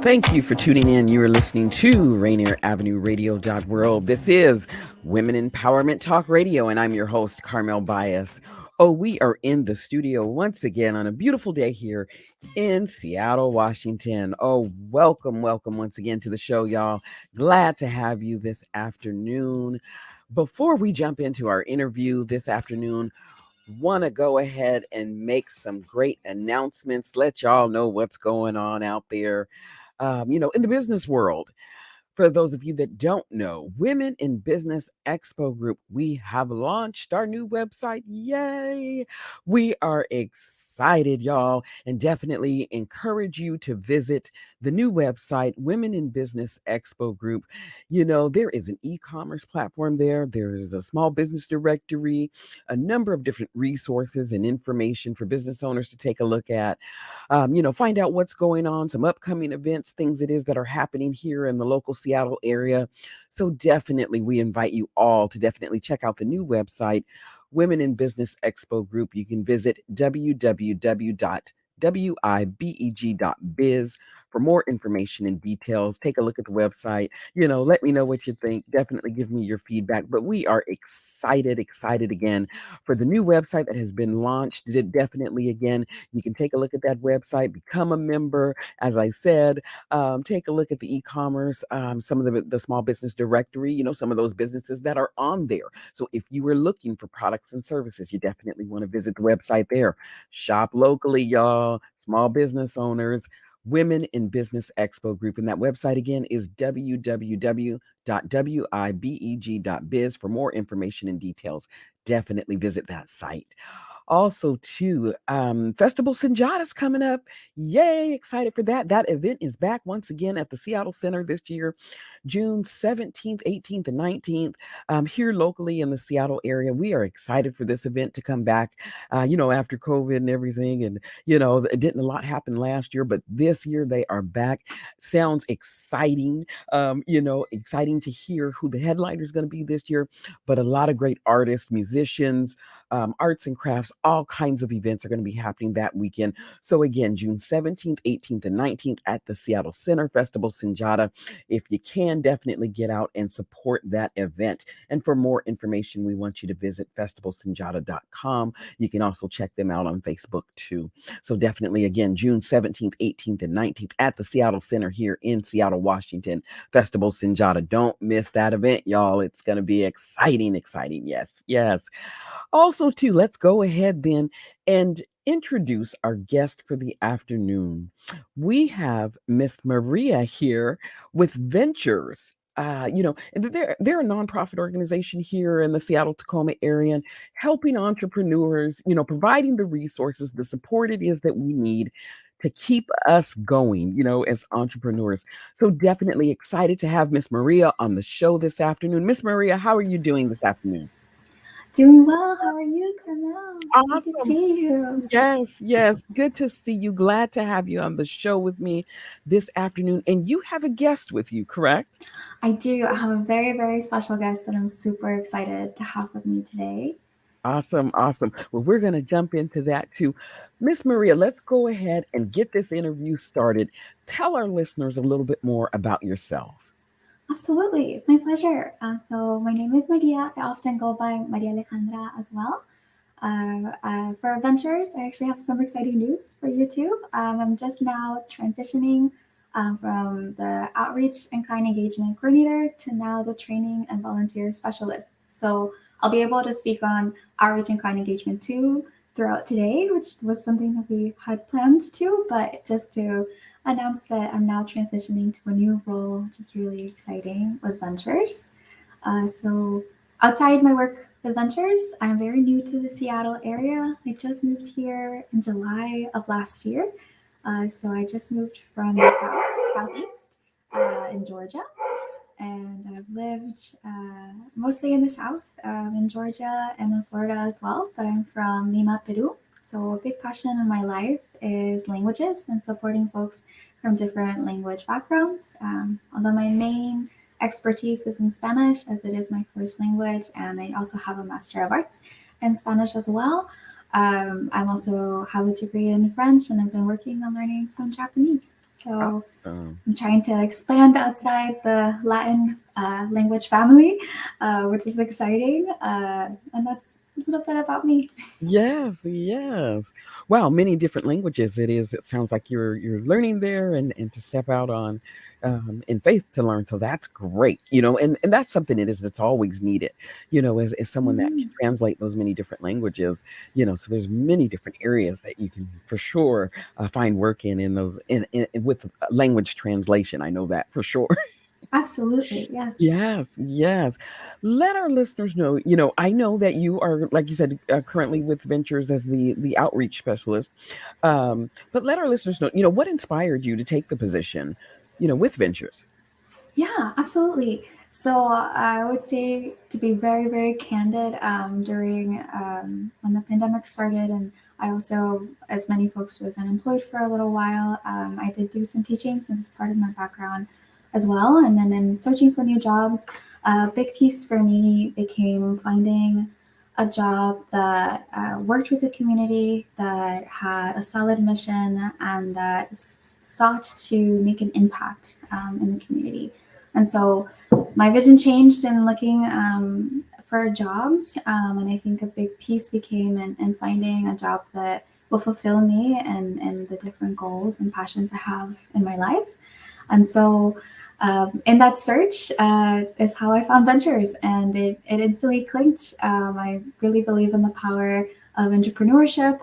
Thank you for tuning in. You are listening to Rainier Avenue Radio World. This is Women Empowerment Talk Radio, and I'm your host, Carmelle Bias. Oh, we are in the studio once again on a beautiful day here in Seattle, Washington. Oh, welcome once again to the show, y'all. Glad to have you this afternoon. Before we jump into our interview this afternoon, want to go ahead and make some great announcements, let y'all know what's going on out there, in the business world. For those of you that don't know, Women in Business Expo Group, we have launched our new website. Yay! We are excited, y'all, and definitely encourage you to visit the new website, Women in Business Expo Group. There is an e-commerce platform there. There is a small business directory, a number of different resources and information for business owners to take a look at. Find out what's going on, some upcoming events, things it is that are happening here in the local Seattle area. So definitely we invite you all to definitely check out the new website, Women in Business Expo Group. You can visit www.wibeg.biz for more information and details. Take a look at the website. Let me know what you think. Definitely give me your feedback. But we are excited again for the new website that has been launched. Definitely, again, you can take a look at that website, become a member. As I said, take a look at the e-commerce, some of the small business directory, some of those businesses that are on there. So if you were looking for products and services, you definitely want to visit the website there. Shop locally, y'all, small business owners. Women in Business Expo Group. And that website again is www.wibeg.biz. For more information and details, definitely visit that site. Also, too, Festival Sinjata is coming up. Yay, excited for that. That event is back once again at the Seattle Center this year, June 17th, 18th, and 19th, here locally in the Seattle area. We are excited for this event to come back, after COVID and everything. And, it didn't a lot happen last year, but this year they are back. Sounds exciting, exciting to hear who the headliner is going to be this year, but a lot of great artists, musicians, arts and crafts, all kinds of events are going to be happening that weekend. So again, June 17th, 18th, and 19th at the Seattle Center, Festival Sinjata. If you can, definitely get out and support that event. And for more information, we want you to visit festivalsinjata.com. You can also check them out on Facebook too. So definitely, again, June 17th, 18th, and 19th at the Seattle Center here in Seattle, Washington, Festival Sinjata. Don't miss that event, y'all. It's going to be exciting. Yes. Also, too, let's go ahead then and introduce our guest for the afternoon. We have Miss Maria here with Ventures. And they're a nonprofit organization here in the Seattle-Tacoma area, and helping entrepreneurs, providing the resources, the support it is that we need to keep us going, as entrepreneurs. So definitely excited to have Miss Maria on the show this afternoon. Miss Maria, how are you doing this afternoon? Doing well. How are you, Carmelle? Good to Awesome. see you. Yes. Good to see you. Glad to have you on the show with me this afternoon. And you have a guest with you, correct? I do. I have a very, very special guest that I'm super excited to have with me today. Awesome. Well, we're going to jump into that too. Miss Maria, let's go ahead and get this interview started. Tell our listeners a little bit more about yourself. Absolutely. It's my pleasure. So my name is Maria. I often go by María Alejandra as well. For Ventures, I actually have some exciting news for you too. I'm just now transitioning from the outreach and client engagement coordinator to now the training and volunteer specialist. So I'll be able to speak on outreach and client engagement too throughout today, which was something that we had planned to, but just to announce that I'm now transitioning to a new role, which is really exciting with Ventures. So outside my work with Ventures, I'm very new to the Seattle area. I just moved here in July of last year. So I just moved from the southeast in Georgia. And I've lived mostly in the south, in Georgia and in Florida as well. But I'm from Lima, Peru. So a big passion in my life is languages and supporting folks from different language backgrounds. Although my main expertise is in Spanish, as it is my first language, and I also have a Master of Arts in Spanish as well. I'm also have a degree in French, and I've been working on learning some Japanese. So Awesome. I'm trying to expand outside the Latin language family, which is exciting. And that's a little bit about me. Yes, yes. Wow, many different languages it is. It sounds like you're learning there and to step out on in faith to learn. So that's great. And that's something it is that's always needed, as someone that can Mhm. translate those many different languages, so there's many different areas that you can for sure find work in those in with language translation. I know that for sure. Absolutely, yes. Yes, yes. Let our listeners know, I know that you are, like you said, currently with Ventures as the outreach specialist. But let our listeners know, what inspired you to take the position, with Ventures? Yeah, absolutely. So I would say, to be very, very candid, during when the pandemic started, and I also, as many folks, was unemployed for a little while. I did do some teaching since it's part of my background as well. And then in searching for new jobs, a big piece for me became finding a job that worked with the community, that had a solid mission, and that sought to make an impact in the community. And so my vision changed in looking for jobs. And I think a big piece became in finding a job that will fulfill me and the different goals and passions I have in my life. And so in that search is how I found Ventures, and it instantly clicked. I really believe in the power of entrepreneurship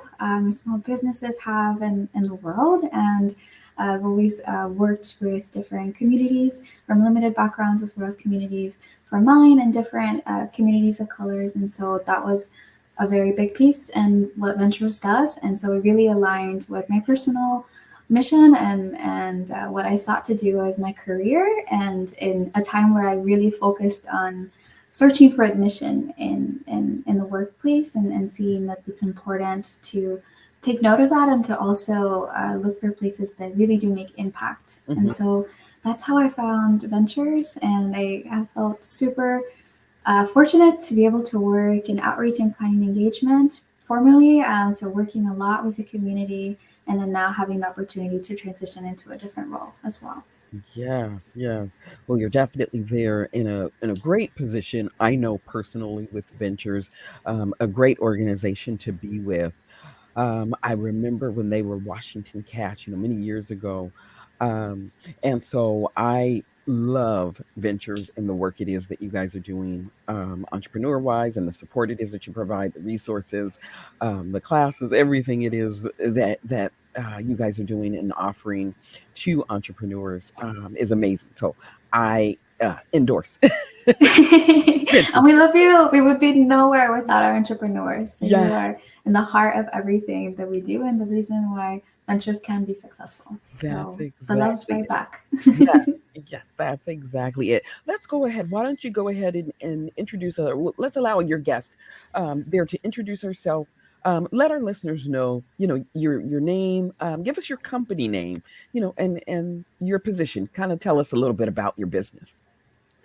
small businesses have in the world. And I've always worked with different communities from limited backgrounds as well as communities from mine and different communities of colors. And so that was a very big piece in what Ventures does. And so it really aligned with my personal mission and what I sought to do as my career, and in a time where I really focused on searching for admission in the workplace, and seeing that it's important to take note of that, and to also look for places that really do make impact. And Hmm. so that's how I found Ventures, and I have felt super fortunate to be able to work in outreach and client engagement formally. So working a lot with the community, and then now having the opportunity to transition into a different role as well. Yes, yes. Well, you're definitely there in a great position. I know personally with Ventures, a great organization to be with. I remember when they were Washington Cash, many years ago. Um, and so I love Ventures and the work it is that you guys are doing, entrepreneur wise, and the support it is that you provide, the resources, the classes, everything it is that you guys are doing and offering to entrepreneurs is amazing. So I endorse And Ventures. we love you. We would be nowhere without our entrepreneurs. So you Yes, are in the heart of everything that we do, and the reason why ventures can be successful. that's So the love's exactly right it. back. Yes, yes, that's exactly it. Let's go ahead. Why don't you go ahead and introduce her? Let's allow your guest there to introduce herself. Let our listeners know, your name. Give us your company name, and your position. Kind of tell us a little bit about your business.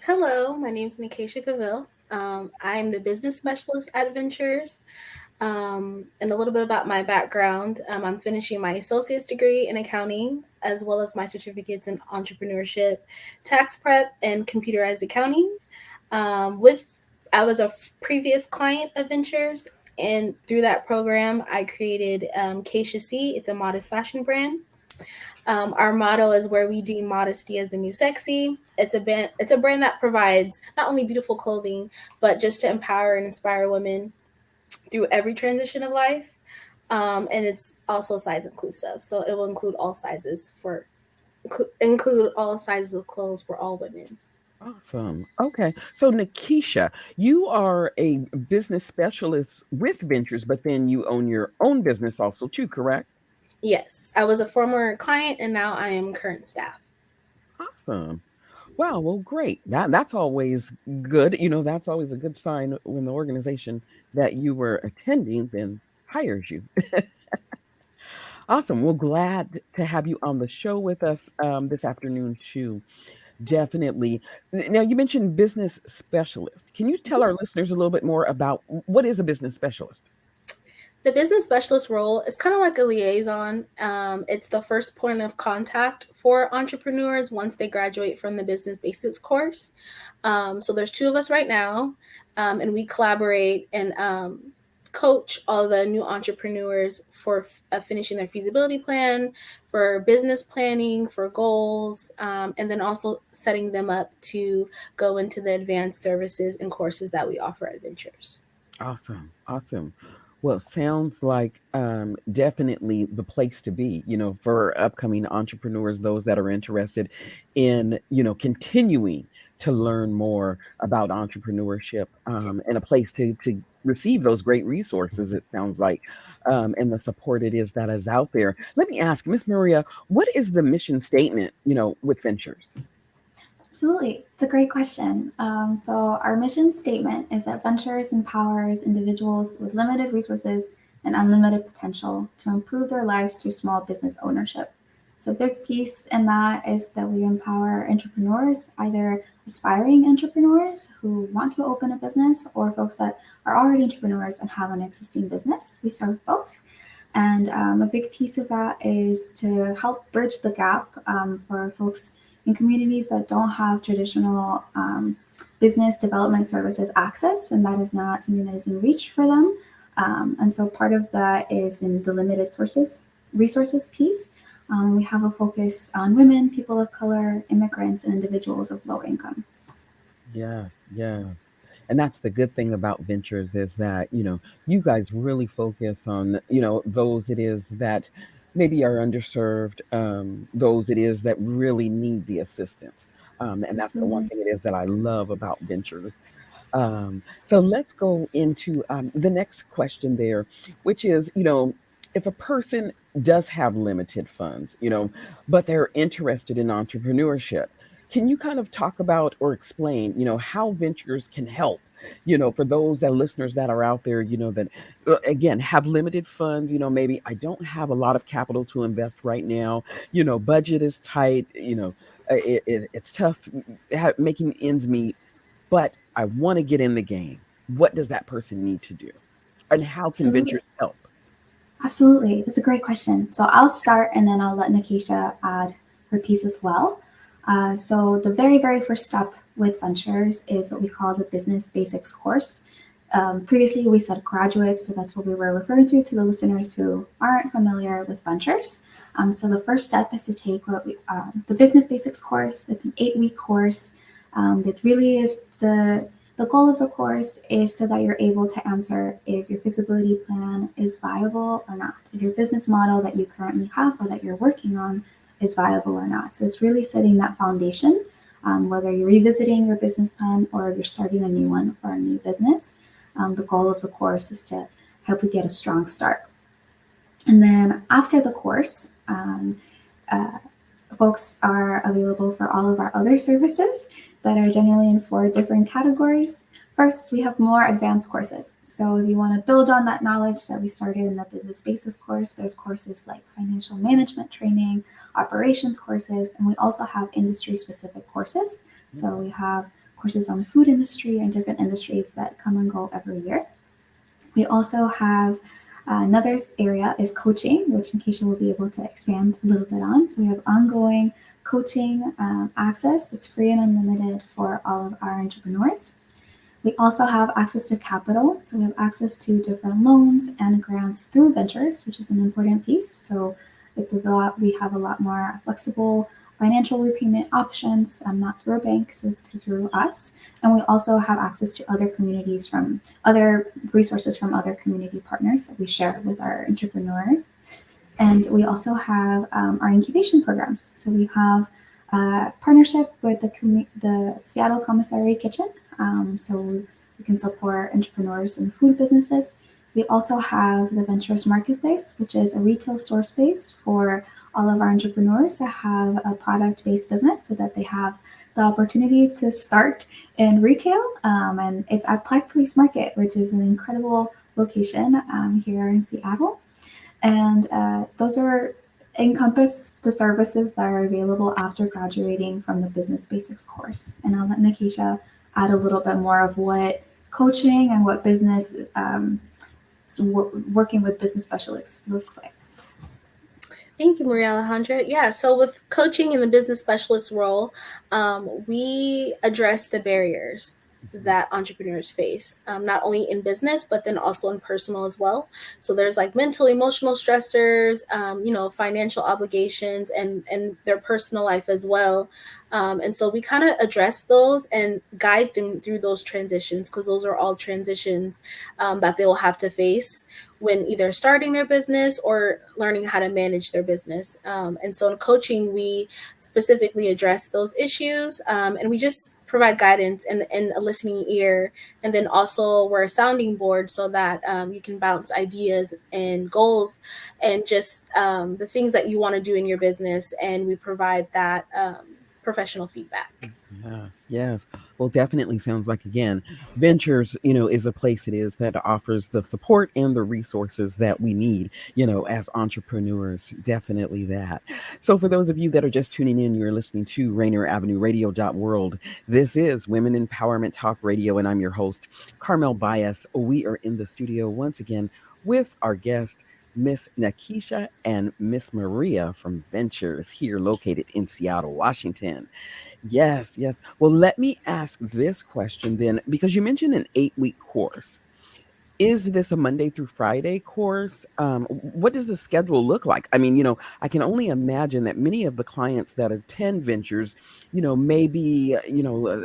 Hello, my name is Nekaycha Cavil. I'm the business specialist at Ventures. And a little bit about my background. I'm finishing my associate's degree in accounting, as well as my certificates in entrepreneurship, tax prep, and computerized accounting. With I was a previous client of Ventures, and through that program, I created Keisha C. It's a modest fashion brand. Our motto is where we deem modesty as the new sexy. It's a brand that provides not only beautiful clothing, but just to empower and inspire women through every transition of life. And it's also size inclusive, so it will include all sizes of clothes for all women. Awesome. Okay. So, Nikisha, you are a business specialist with Ventures, but then you own your own business also, too, correct? Yes, I was a former client, and now I am current staff. Awesome. Wow. Well, great. That's always good. That's always a good sign when the organization that you were attending then hires you. Awesome. Well, glad to have you on the show with us this afternoon, too. Definitely. Now, you mentioned business specialist. Can you tell our listeners a little bit more about what is a business specialist? The business specialist role is kind of like a liaison. It's the first point of contact for entrepreneurs once they graduate from the business basics course. So there's 2 of us right now, and we collaborate and coach all the new entrepreneurs for finishing their feasibility plan, for business planning, for goals, and then also setting them up to go into the advanced services and courses that we offer at Ventures. Awesome, awesome. Well, it sounds like definitely the place to be, for upcoming entrepreneurs, those that are interested in, continuing to learn more about entrepreneurship, and a place to receive those great resources, it sounds like, and the support it is that is out there. Let me ask, Miss Maria, what is the mission statement, with Ventures? Absolutely. It's a great question. So our mission statement is that Ventures empowers individuals with limited resources and unlimited potential to improve their lives through small business ownership. So a big piece in that is that we empower entrepreneurs, either aspiring entrepreneurs who want to open a business or folks that are already entrepreneurs and have an existing business. We serve both. And a big piece of that is to help bridge the gap for folks in communities that don't have traditional business development services access, and that is not something that is in reach for them. And so part of that is in the limited resources piece. We have a focus on women, people of color, immigrants, and individuals of low income. Yes, yes. And that's the good thing about ventures is that, you guys really focus on, those it is that maybe are underserved, those it is that really need the assistance. And that's the one Absolutely. thing it is that I love about ventures. So let's go into the next question there, which is, if a person does have limited funds, but they're interested in entrepreneurship, can you kind of talk about or explain, how ventures can help, for those that listeners that are out there, that again have limited funds, maybe I don't have a lot of capital to invest right now, budget is tight, it's tough making ends meet, but I want to get in the game. What does that person need to do? And how can Absolutely. ventures help? Absolutely. It's a great question. So I'll start and then I'll let Nekaycha add her piece as well. So the very, very first step with Ventures is what we call the Business Basics course. Previously, we said graduates, so that's what we were referring to the listeners who aren't familiar with Ventures. So the first step is to take the Business Basics course. It's an 8-week course that really is the goal of the course is so that you're able to answer if your feasibility plan is viable or not, if your business model that you currently have or that you're working on is viable or not. So it's really setting that foundation, whether you're revisiting your business plan or you're starting a new one for a new business. The goal of the course is to help you get a strong start. And then after the course, uh, folks are available for all of our other services that are generally in 4 different categories. First, we have more advanced courses. So if you want to build on that knowledge that we started in the business basis course, there's courses like financial management training, operations courses, and we also have industry specific courses. So we have courses on food industry and different industries that come and go every year. We also have another area is coaching, which Nekaycha will be able to expand a little bit on. So we have ongoing coaching access that's free and unlimited for all of our entrepreneurs. We also have access to capital. So we have access to different loans and grants through ventures, which is an important piece. So we have a lot more flexible financial repayment options, not through a bank, so it's through us. And we also have access to other resources from other community partners that we share with our entrepreneur. And we also have our incubation programs. So we have a partnership with the Seattle Commissary Kitchen. So we can support entrepreneurs in food businesses. We also have the Ventures Marketplace, which is a retail store space for all of our entrepreneurs to have a product-based business so that they have the opportunity to start in retail. And it's at Pike Place Market, which is an incredible location here in Seattle. And those encompass the services that are available after graduating from the Business Basics course. And I'll let Nekaycha add a little bit more of what coaching and what business working with business specialists looks like. Thank you, Maria Alejandra. Yeah, so with coaching in the business specialist role, we address the barriers that entrepreneurs face, not only in business, but then also in personal as well. So there's like mental, emotional stressors, financial obligations, and their personal life as well. And so we kind of address those and guide them through those transitions, because those are all transitions that they will have to face when either starting their business or learning how to manage their business. And so in coaching, we specifically address those issues, and we just provide guidance and a listening ear. And then also we're a sounding board so that you can bounce ideas and goals and just the things that you want to do in your business. And we provide that professional feedback. Yes. Well, definitely sounds like, again, Ventures, is a place it is that offers the support and the resources that we need, as entrepreneurs. Definitely that. So, for those of you that are just tuning in, you're listening to Rainier Avenue Radio World. This is Women Empowerment Talk Radio, and I'm your host, Carmelle Bias. We are in the studio once again with our guest, Miss Nekaycha and Miss Maria from Ventures, here located in Seattle, Washington. Yes. Well, let me ask this question then, because you mentioned an 8-week course. Is this a Monday through Friday course? What does the schedule look like? I mean, I can only imagine that many of the clients that attend Ventures, maybe,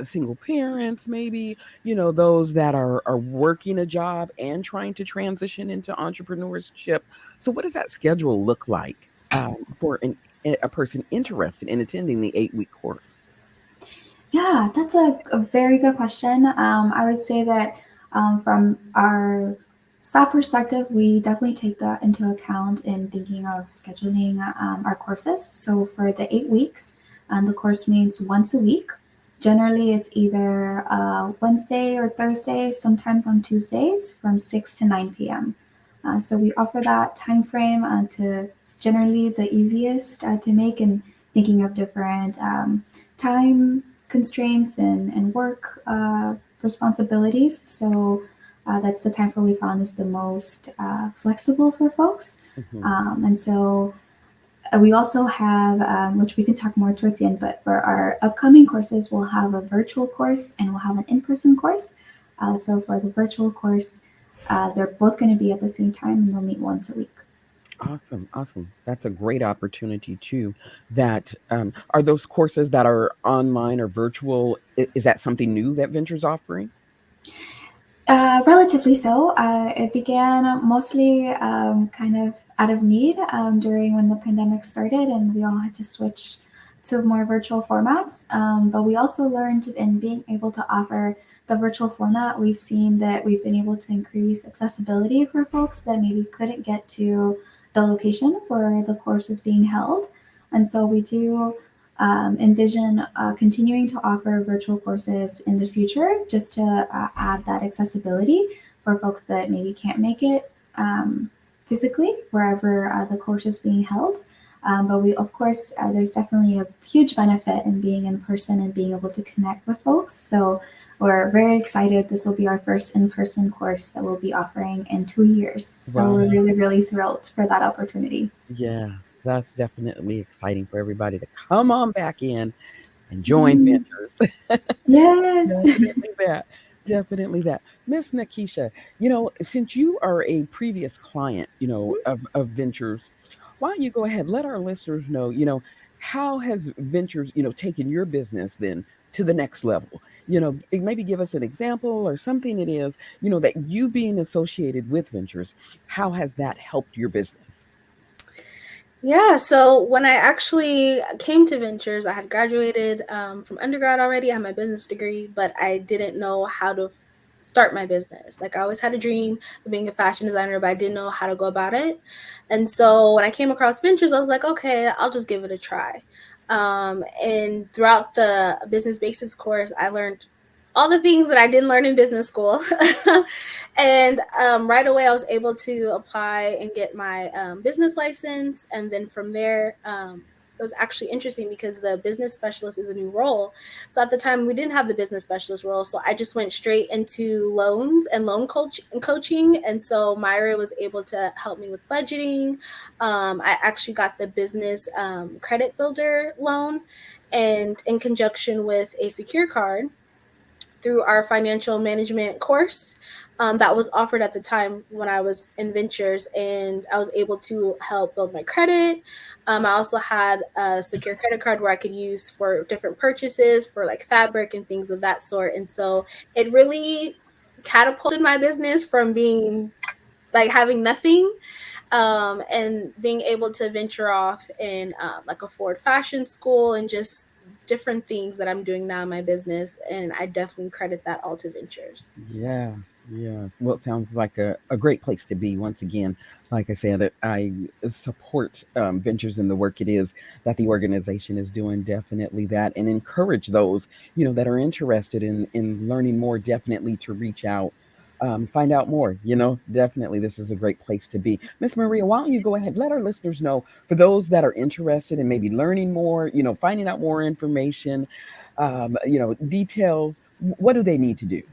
single parents, maybe, those that are working a job and trying to transition into entrepreneurship. So what does that schedule look like for a person interested in attending the 8-week course? Yeah, that's a very good question. I would say that from our staff perspective, we definitely take that into account in thinking of scheduling our courses. So for the 8 weeks, the course meets once a week. Generally, it's either Wednesday or Thursday, sometimes on Tuesdays from 6 to 9 p.m. So we offer that time frame it's generally the easiest to make, and thinking of different time constraints and work responsibilities. So that's the time frame we found is the most flexible for folks. And so we also have, which we can talk more towards the end, but for our upcoming courses, we'll have a virtual course and we'll have an in-person course. So for the virtual course, they're both going to be at the same time, and they'll meet once a week. Awesome. That's a great opportunity too. That are those courses that are online or virtual. Is that something new that Ventures offering? Relatively so. It began mostly kind of out of need during when the pandemic started, and we all had to switch to more virtual formats. But we also learned in being able to offer the virtual format, we've seen that we've been able to increase accessibility for folks that maybe couldn't get to the location where the course was being held. And so we do envision continuing to offer virtual courses in the future, just to add that accessibility for folks that maybe can't make it physically wherever the course is being held. But we, of course, there's definitely a huge benefit in being in person and being able to connect with folks. So we're very excited. This will be our first in-person course that we'll be offering in 2 years. So Wow. we're really, really thrilled for that opportunity. Yeah, that's definitely exciting for everybody to come on back in and join Ventures. Yes. Definitely that. Miss Nekaycha, since you are a previous client, of Ventures, why don't you go ahead, let our listeners know, how has Ventures, taken your business then to the next level? Maybe give us an example or something it is, that you being associated with Ventures, how has that helped your business? Yeah, so when I actually came to Ventures, I had graduated from undergrad already. I had my business degree, but I didn't know how to start my business. Like, I always had a dream of being a fashion designer, but I didn't know how to go about it. And so when I came across Ventures, I was like, okay, I'll just give it a try. And throughout the business basics course, I learned all the things that I didn't learn in business school. And right away, I was able to apply and get my business license. And then from there, was actually interesting because the business specialist is a new role. So at the time we didn't have the business specialist role. So I just went straight into loans and loan coaching. And so Myra was able to help me with budgeting. I actually got the business credit builder loan, and in conjunction with a secure card through our financial management course that was offered at the time when I was in ventures, and I was able to help build my credit. I also had a secure credit card where I could use for different purchases for like fabric and things of that sort. And so it really catapulted my business from being like having nothing and being able to venture off in like a Ford fashion school and just different things that I'm doing now in my business. And I definitely credit that all to ventures. Yes, yes. Well, it sounds like a great place to be. Once again, like I said, I support ventures in the work it is that the organization is doing. Definitely that, and encourage those that are interested in learning more. Definitely to reach out, find out more. Definitely this is a great place to be. Miss Maria, why don't you go ahead? Let our listeners know, for those that are interested in maybe learning more, finding out more information, details. What do they need to do?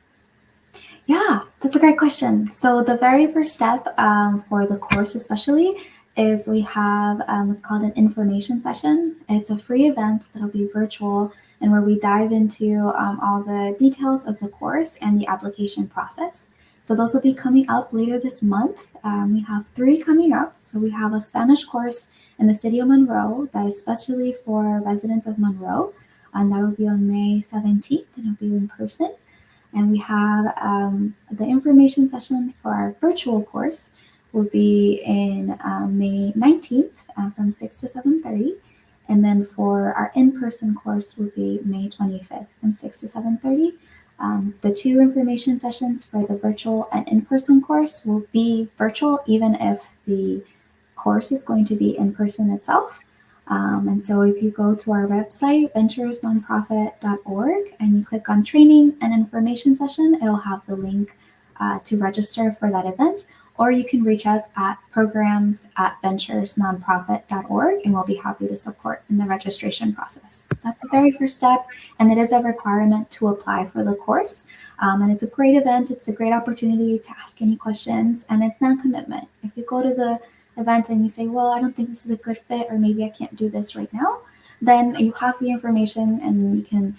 Yeah, that's a great question. So the very first step for the course especially is we have what's called an information session. It's a free event that'll be virtual and where we dive into all the details of the course and the application process. So those will be coming up later this month. We have 3 coming up. So we have a Spanish course in the city of Monroe that is especially for residents of Monroe, and that will be on May 17th, and it'll be in person. And we have the information session for our virtual course will be in May 19th from 6 to 7:30. And then for our in-person course will be May 25th from 6 to 7:30. The 2 information sessions for the virtual and in-person course will be virtual, even if the course is going to be in person itself. And so if you go to our website, venturesnonprofit.org, and you click on training and information session, it'll have the link to register for that event. Or you can reach us at programs@venturesnonprofit.org, and we'll be happy to support in the registration process. So that's the very first step, and it is a requirement to apply for the course. And it's a great event. It's a great opportunity to ask any questions, and it's non-commitment. If you go to the event and you say, well, I don't think this is a good fit, or maybe I can't do this right now, then you have the information and you can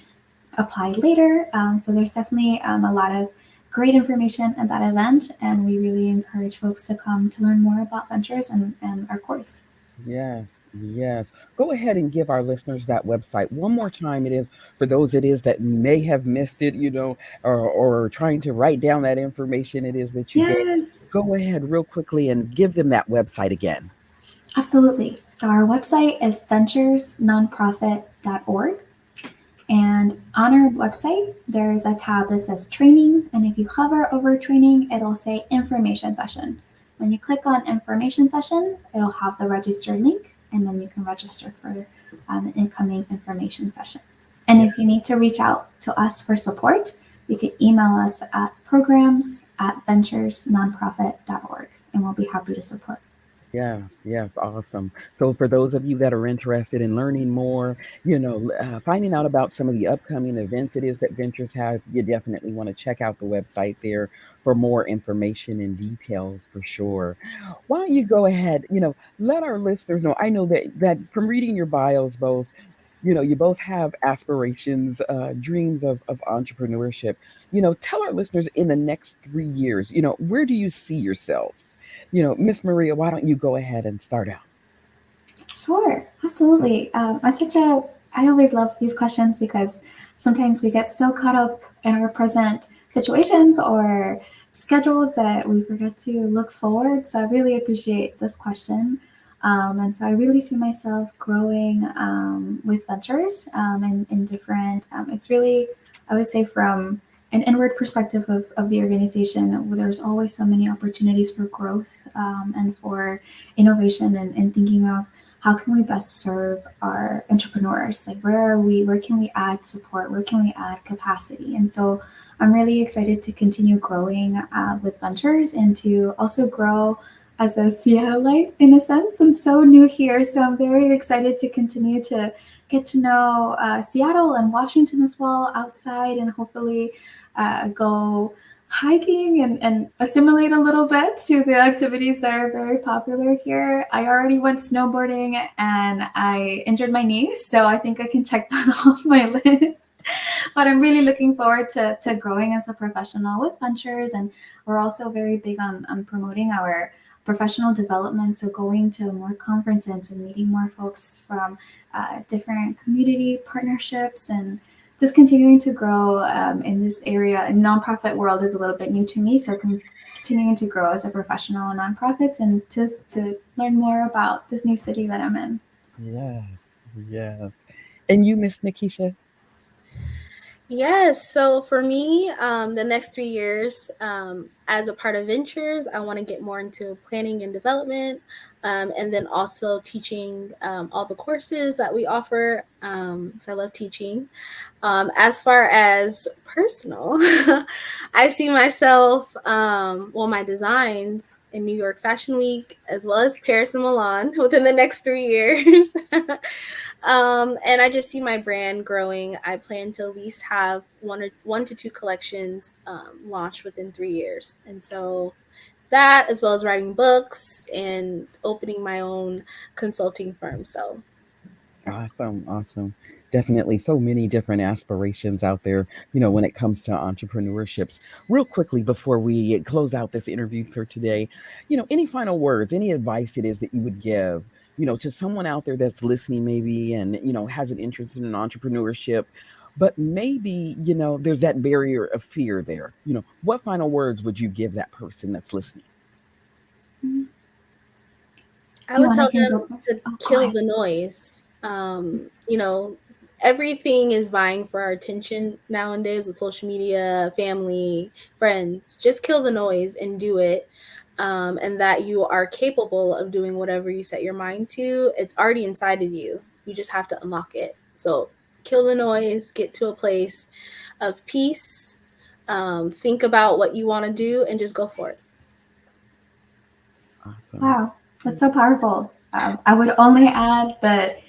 apply later. So there's definitely a lot of great information at that event, and we really encourage folks to come to learn more about ventures and our course. Yes, yes. Go ahead and give our listeners that website one more time. It is for those it is that may have missed it, or trying to write down that information it is that you gave. Yes, Go ahead real quickly and give them that website again. absolutely. So our website is venturesnonprofit.org. And on our website, there is a tab that says training. And if you hover over training, it'll say information session. When you click on information session, it'll have the register link, and then you can register for an incoming information session. And if you need to reach out to us for support, you can email us at programs@venturesnonprofit.org, and we'll be happy to support. Yes, yes, awesome. So for those of you that are interested in learning more, finding out about some of the upcoming events it is that Ventures have, you definitely want to check out the website there for more information and details for sure. Why don't you go ahead, let our listeners know. I know that from reading your bios both, you both have aspirations, dreams of entrepreneurship. Tell our listeners, in the next 3 years, where do you see yourselves? Miss Maria, why don't you go ahead and start out? Sure, absolutely. I always love these questions because sometimes we get so caught up in our present situations or schedules that we forget to look forward. So I really appreciate this question. And so I really see myself growing with ventures in different, it's really, I would say, from an inward perspective of the organization, where there's always so many opportunities for growth and for innovation and thinking of how can we best serve our entrepreneurs? Like, where can we add support? Where can we add capacity? And so I'm really excited to continue growing with ventures and to also grow as a Seattleite in a sense. I'm so new here, so I'm very excited to continue to get to know Seattle and Washington as well outside, and hopefully go hiking and assimilate a little bit to the activities that are very popular here. I already went snowboarding and I injured my knee, so I think I can check that off my list. But I'm really looking forward to growing as a professional with ventures, and we're also very big on promoting our professional development. So going to more conferences and meeting more folks from different community partnerships, and just continuing to grow in this area. And nonprofit world is a little bit new to me, so continuing to grow as a professional in nonprofits and just to learn more about this new city that I'm in. Yes, yes. And you, Miss Nekaycha? Yes. So for me, the next 3 years, as a part of ventures, I want to get more into planning and development, and then also teaching all the courses that we offer. So I love teaching. As far as personal, I see myself, my designs in New York Fashion Week, as well as Paris and Milan within the next 3 years. And I just see my brand growing. I plan to at least have one to two collections launched within 3 years. And so that, as well as writing books and opening my own consulting firm. So Awesome, awesome. Definitely so many different aspirations out there, when it comes to entrepreneurships. Real quickly before we close out this interview for today, any final words, any advice it is that you would give, to someone out there that's listening maybe and, has an interest in entrepreneurship, but maybe, there's that barrier of fear there. What final words would you give that person that's listening? Mhm. I You would want, I tell can them go first. to Oh, go kill ahead. the noise. Everything is vying for our attention nowadays with social media, family, friends. Just kill the noise and do it. And that you are capable of doing whatever you set your mind to. It's already inside of you. You just have to unlock it. So kill the noise, get to a place of peace, think about what you want to do, and just go for it. Awesome. Wow, that's so powerful. I would only add that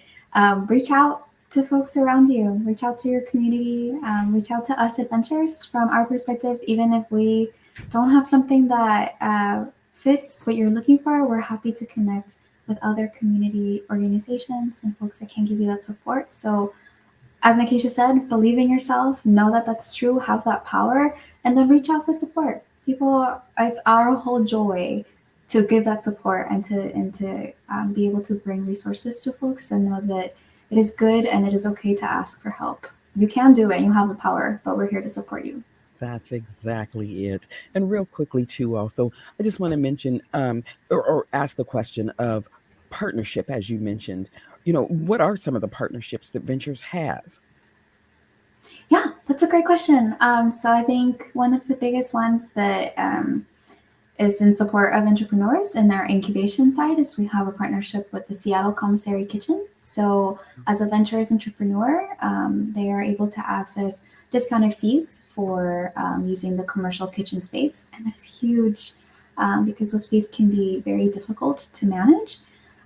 reach out to folks around you, reach out to your community, reach out to us adventures from our perspective. Even if we don't have something that fits what you're looking for, we're happy to connect with other community organizations and folks that can give you that support. So, as Nekaycha said, believe in yourself, know that that's true, have that power, and then reach out for support. People, it's our whole joy to give that support and to be able to bring resources to folks and know that it is good and it is okay to ask for help. You can do it, you have the power, but we're here to support you. That's exactly it. And real quickly, too, also, I just want to mention or ask the question of partnership, as you mentioned. What are some of the partnerships that Ventures has? Yeah, that's a great question. So I think one of the biggest ones that is in support of entrepreneurs in our incubation side is we have a partnership with the Seattle Commissary Kitchen. So as a ventures entrepreneur, they are able to access discounted fees for using the commercial kitchen space, and that's huge because those fees can be very difficult to manage.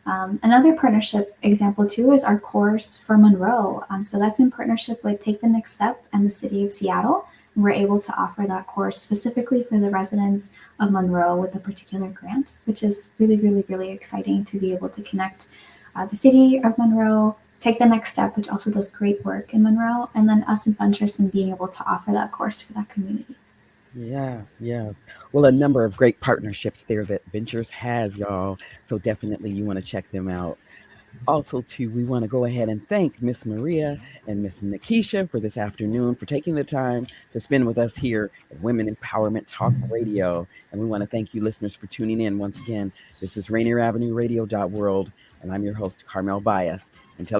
Another partnership example too is our course for Monroe. So that's in partnership with Take the Next Step and the City of Seattle. We're able to offer that course specifically for the residents of Monroe with a particular grant, which is really, really, really exciting to be able to connect the city of Monroe, Take the Next Step, which also does great work in Monroe, and then us adventures and being able to offer that course for that community. Yes, yes. Well, a number of great partnerships there that Ventures has, y'all. So definitely you want to check them out. Also, too, we want to go ahead and thank Miss Maria and Miss Nekaycha for this afternoon for taking the time to spend with us here at Women Empowerment Talk Radio. And we want to thank you, listeners, for tuning in once again. This is Rainier Avenue Radio World, and I'm your host, Carmelle Bias. Until